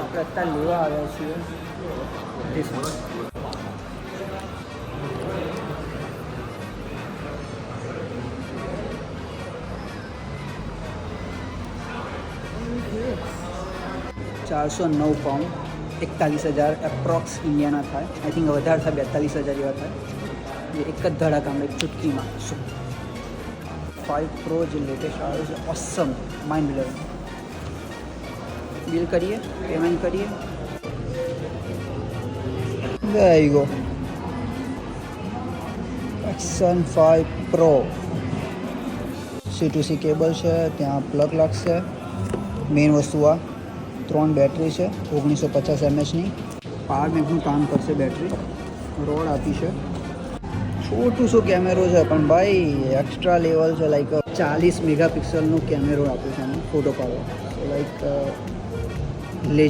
આપણે અત્યારે લેવા આવ્યા છીએ ધીસ વન. £409, 41,000 એપ્રોક્સ ઇન્ડિયાના થાય. આઈ થિંક વધારે થાય, 42,000 જેવા થાય. એ એક જ ધડાકામાં, એક ચૂટકીમાં. 5 Pro જે લેટેસ્ટ આવે છે, ઓસમ, માઇન્ડ બ્લોઈંગ. બિલ કરીએ, પેમેન્ટ કરીએ. There you go. Action 5 Pro. C2C cable છે, ત્યાં પ્લગ લાગશે. મેઇન વસ્તુ આ 3 બેટરી છે, 1950 mAhની. પાવર બેંકનું કામ કરશે બેટરી. રોડ આપી છે. છોટું શું કેમેરો છે, પણ ભાઈ એક્સ્ટ્રા લેવલ છે. લાઈક 40 મેગાપિક્સલનું કેમેરો આપ્યું છે એનું ફોટો પાડવા. Like ledger